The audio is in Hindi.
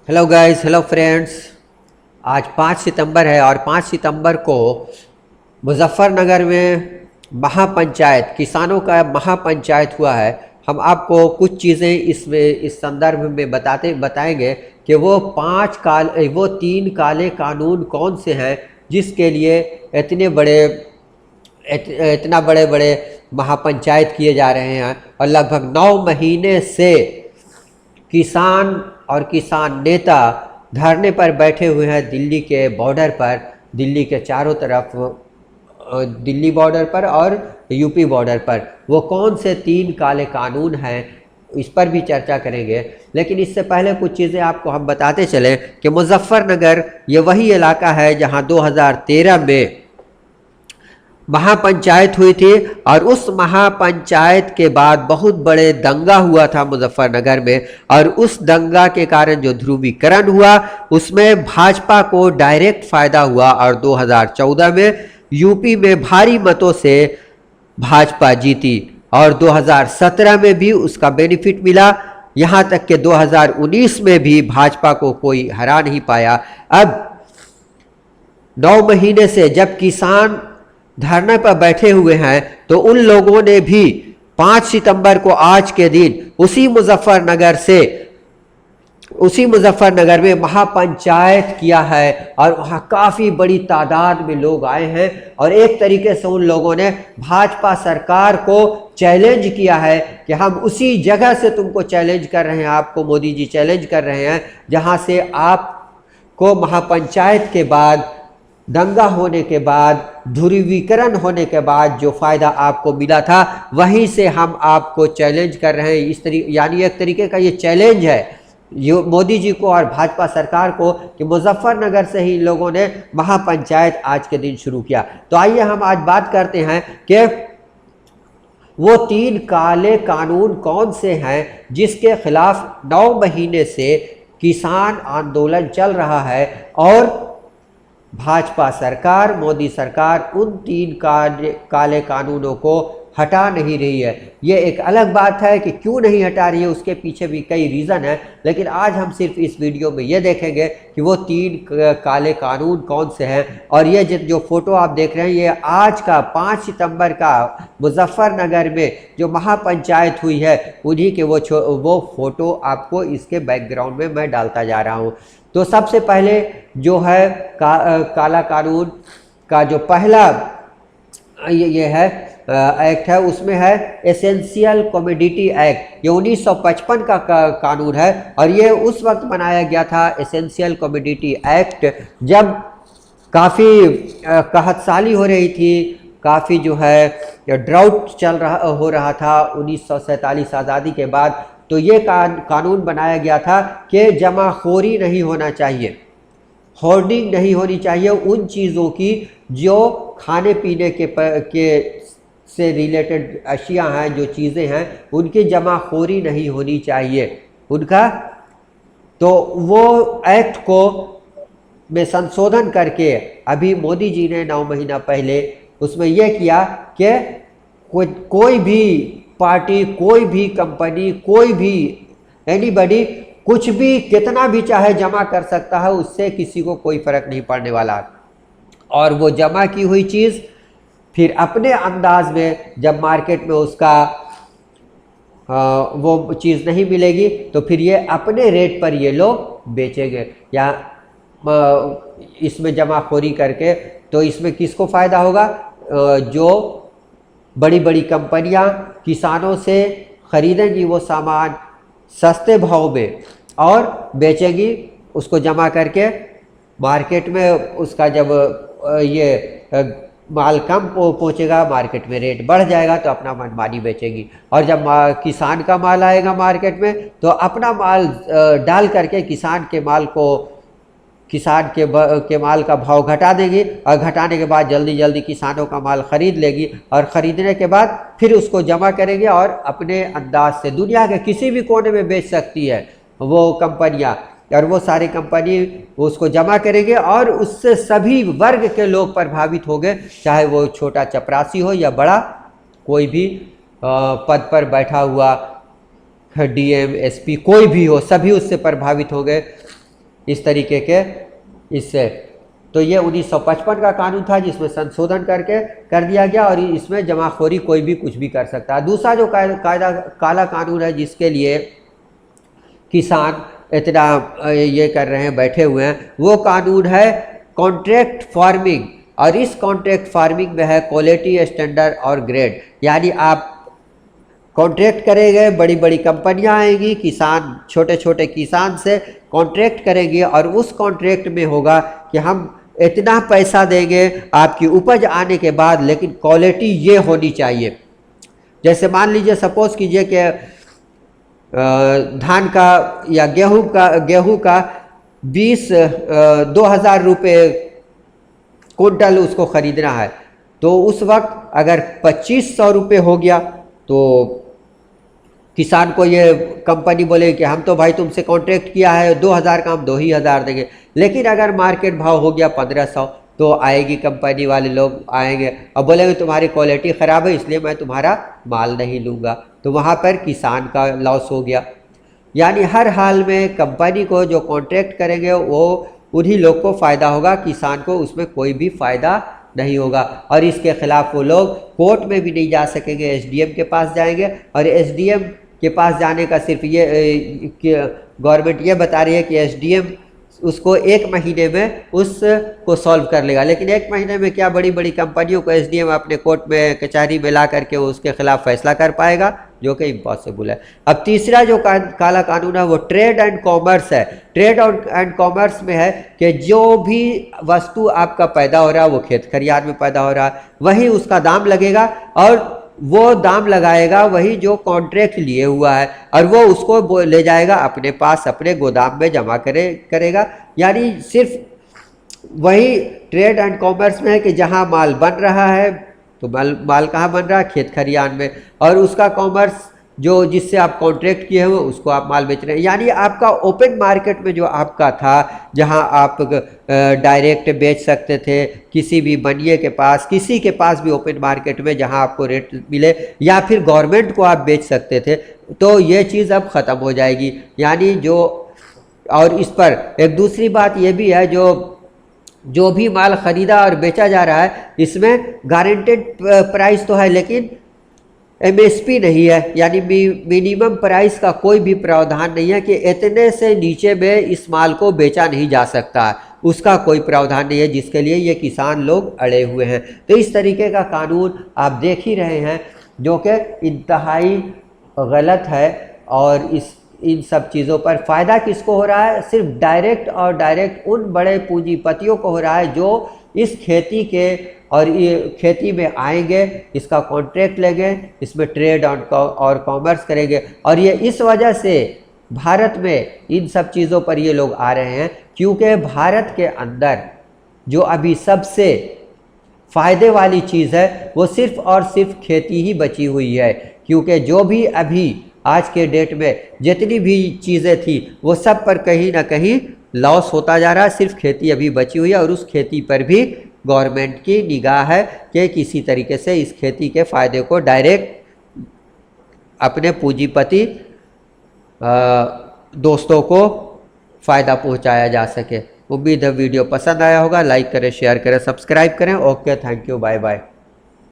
Hello guys, hello friends. आज 5 सितंबर है और 5 सितंबर को मुजफ्फरनगर में महापंचायत, किसानों का महापंचायत हुआ है। हम आपको कुछ चीज़ें इस संदर्भ में बताएंगे कि वो तीन काले कानून कौन से हैं जिसके लिए इतना बड़े बड़े महापंचायत किए जा रहे हैं। और लगभग 9 महीने से किसान और किसान नेता धरने पर बैठे हुए हैं दिल्ली के बॉर्डर पर, दिल्ली के चारों तरफ, दिल्ली बॉर्डर पर और यूपी बॉर्डर पर। वो कौन से तीन काले कानून हैं, इस पर भी चर्चा करेंगे। लेकिन इससे पहले कुछ चीज़ें आपको हम बताते चलें कि मुजफ्फरनगर ये वही इलाका है जहां 2013 में महापंचायत हुई थी और उस महापंचायत के बाद बहुत बड़े दंगा हुआ था मुजफ्फरनगर में। और उस दंगा के कारण जो ध्रुवीकरण हुआ उसमें भाजपा को डायरेक्ट फायदा हुआ और 2014 में यूपी में भारी मतों से भाजपा जीती और 2017 में भी उसका बेनिफिट मिला। यहाँ तक कि 2019 में भी भाजपा को कोई हरा नहीं पाया। अब 9 महीने से जब किसान धरने पर बैठे हुए हैं तो उन लोगों ने भी 5 सितंबर को आज के दिन उसी मुजफ्फरनगर में महापंचायत किया है और वहाँ काफ़ी बड़ी तादाद में लोग आए हैं। और एक तरीके से उन लोगों ने भाजपा सरकार को चैलेंज किया है कि हम उसी जगह से तुमको चैलेंज कर रहे हैं, आपको मोदी जी चैलेंज कर रहे हैं जहाँ से आपको महापंचायत के बाद, दंगा होने के बाद, ध्रुवीकरण होने के बाद जो फ़ायदा आपको मिला था वहीं से हम आपको चैलेंज कर रहे हैं। यानी एक तरीके का ये चैलेंज है मोदी जी को और भाजपा सरकार को कि मुजफ्फरनगर से ही लोगों ने महापंचायत आज के दिन शुरू किया। तो आइए हम आज बात करते हैं कि वो तीन काले कानून कौन से हैं जिसके खिलाफ 9 महीने से किसान आंदोलन चल रहा है और भाजपा सरकार, मोदी सरकार उन तीन काले कानूनों को हटा नहीं रही है। ये एक अलग बात है कि क्यों नहीं हटा रही है, उसके पीछे भी कई रीज़न है। लेकिन आज हम सिर्फ इस वीडियो में ये देखेंगे कि वो तीन काले कानून कौन से हैं। और ये जो फोटो आप देख रहे हैं ये आज का 5 सितंबर का मुजफ्फरनगर में जो महापंचायत हुई है उन्हीं के वो फोटो आपको इसके बैकग्राउंड में मैं डालता जा रहा हूँ। तो सबसे पहले जो है काला कानून का जो पहला ये है एक्ट है, उसमें है एसेंशियल कमोडिटी एक्ट। ये 1955 का कानून है और ये उस वक्त बनाया गया था एसेंशियल कमोडिटी एक्ट जब काफ़ी कहतसाली हो रही थी, काफ़ी जो है ड्राउट हो रहा था 1947 आज़ादी के बाद। तो ये कानून बनाया गया था कि जमाखोरी नहीं होना चाहिए, होर्डिंग नहीं होनी चाहिए उन चीज़ों की जो खाने पीने के से रिलेटेड अशिया हैं, जो चीज़ें हैं उनकी जमाखोरी नहीं होनी चाहिए उनका। तो वो एक्ट को में संशोधन करके अभी मोदी जी ने 9 महीना पहले उसमें यह किया कि कोई भी पार्टी, कोई भी कंपनी, कोई भी एनीबडी कुछ भी कितना भी चाहे जमा कर सकता है, उससे किसी को कोई फर्क नहीं पड़ने वाला। और वो जमा की हुई चीज़ फिर अपने अंदाज में जब मार्केट में उसका वो चीज़ नहीं मिलेगी तो फिर ये अपने रेट पर ये लोग बेचेंगे या इसमें जमाखोरी करके। तो इसमें किसको फ़ायदा होगा? जो बड़ी बड़ी कंपनियां किसानों से खरीदेंगी वो सामान सस्ते भाव में और बेचेंगी, उसको जमा करके मार्केट में उसका जब ये माल कम पहुंचेगा मार्केट में रेट बढ़ जाएगा तो अपना मनमानी बेचेगी। और जब किसान का माल आएगा मार्केट में तो अपना माल डाल करके किसान के माल का भाव घटा देगी और घटाने के बाद जल्दी जल्दी किसानों का माल खरीद लेगी और ख़रीदने के बाद फिर उसको जमा करेंगे और अपने अंदाज से दुनिया के किसी भी कोने में बेच सकती है वो कंपनियां। और वो सारी कंपनी उसको जमा करेंगे और उससे सभी वर्ग के लोग प्रभावित होंगे, चाहे वो छोटा चपरासी हो या बड़ा कोई भी पद पर बैठा हुआ डीएम एसपी कोई भी हो, सभी उससे प्रभावित होंगे। इस तरीके के इससे। तो ये 1955 का कानून था जिसमें संशोधन करके कर दिया गया और इसमें जमाखोरी कोई भी कुछ भी कर सकता है। दूसरा जो कायदा काला कानून है जिसके लिए किसान इतना ये कर रहे हैं, बैठे हुए हैं, वो कानून है कॉन्ट्रैक्ट फार्मिंग। और इस कॉन्ट्रैक्ट फार्मिंग में है क्वालिटी स्टैंडर्ड और ग्रेड, यानी आप कॉन्ट्रैक्ट करेंगे, बड़ी बड़ी कंपनियां आएंगी, किसान छोटे छोटे किसान से कॉन्ट्रैक्ट करेंगे और उस कॉन्ट्रैक्ट में होगा कि हम इतना पैसा देंगे आपकी उपज आने के बाद, लेकिन क्वालिटी ये होनी चाहिए। जैसे मान लीजिए, सपोज कीजिए कि धान का या गेहूं का 2000 रुपये कुंटल उसको ख़रीदना है, तो उस वक्त अगर 2500 रुपये हो गया तो किसान को ये कंपनी बोले कि हम तो भाई तुमसे कॉन्ट्रैक्ट किया है 2000 का, हम 2000 देंगे। लेकिन अगर मार्केट भाव हो गया 1500, तो आएगी कंपनी वाले लोग आएंगे और बोलेंगे तुम्हारी क्वालिटी ख़राब है इसलिए मैं तुम्हारा माल नहीं लूँगा, तो वहाँ पर किसान का लॉस हो गया। यानी हर हाल में कंपनी को जो कॉन्ट्रैक्ट करेंगे वो उन्हीं लोग को फ़ायदा होगा, किसान को उसमें कोई भी फ़ायदा नहीं होगा। और इसके खिलाफ वो लोग कोर्ट में भी नहीं जा सकेंगे, एसडीएम के पास जाएंगे और एसडीएम के पास जाने का सिर्फ ये गवर्नमेंट ये बता रही है कि एसडीएम उसको 1 महीने में उसको सॉल्व कर लेगा। लेकिन 1 महीने में क्या बड़ी बड़ी कंपनियों को एसडीएम अपने कोर्ट में कचहरी में ला करके उसके खिलाफ फैसला कर पाएगा, जो कि इम्पॉसिबल है। अब तीसरा जो काला कानून है वो ट्रेड एंड कॉमर्स है। ट्रेड एंड कॉमर्स में है कि जो भी वस्तु आपका पैदा हो रहा है वो खेत खलिहान में पैदा हो रहा है, वही उसका दाम लगेगा और वो दाम लगाएगा वही जो कॉन्ट्रैक्ट लिए हुआ है, और वो उसको ले जाएगा अपने पास अपने गोदाम में जमा करेगा। यानी सिर्फ वही ट्रेड एंड कॉमर्स में है कि जहां माल बन रहा है, तो माल कहाँ बन रहा है? खेत खलिहान में, और उसका कॉमर्स जो जिससे आप कॉन्ट्रैक्ट किए हुए उसको आप माल बेच रहे हैं। यानी आपका ओपन मार्केट में जो आपका था, जहां आप डायरेक्ट बेच सकते थे किसी भी बनिए के पास, किसी के पास भी ओपन मार्केट में जहां आपको रेट मिले, या फिर गवर्नमेंट को आप बेच सकते थे, तो ये चीज़ अब ख़त्म हो जाएगी। यानी जो, और इस पर एक दूसरी बात ये भी है, जो भी माल ख़रीदा और बेचा जा रहा है इसमें गारंटेड प्राइस तो है लेकिन एमएसपी नहीं है, यानी मिनिमम प्राइस का कोई भी प्रावधान नहीं है कि इतने से नीचे में इस माल को बेचा नहीं जा सकता, उसका कोई प्रावधान नहीं है, जिसके लिए ये किसान लोग अड़े हुए हैं। तो इस तरीके का कानून आप देख ही रहे हैं जो कि इंतहाई गलत है। और इन सब चीज़ों पर फ़ायदा किसको हो रहा है? सिर्फ डायरेक्ट और डायरेक्ट उन बड़े पूंजीपतियों को हो रहा है जो इस खेती के और ये खेती में आएंगे, इसका कॉन्ट्रैक्ट लेंगे, इसमें ट्रेड और कॉमर्स करेंगे। और ये इस वजह से भारत में इन सब चीज़ों पर ये लोग आ रहे हैं क्योंकि भारत के अंदर जो अभी सबसे फ़ायदे वाली चीज़ है वो सिर्फ और सिर्फ खेती ही बची हुई है। क्योंकि जो भी अभी आज के डेट में जितनी भी चीज़ें थी वो सब पर कहीं ना कहीं लॉस होता जा रहा है, सिर्फ खेती अभी बची हुई है। और उस खेती पर भी गवर्नमेंट की निगाह है कि किसी तरीके से इस खेती के फ़ायदे को डायरेक्ट अपने पूंजीपति दोस्तों को फ़ायदा पहुंचाया जा सके। उम्मीद है वीडियो पसंद आया होगा। लाइक करें, शेयर करें, सब्सक्राइब करें। Okay, thank you, bye bye.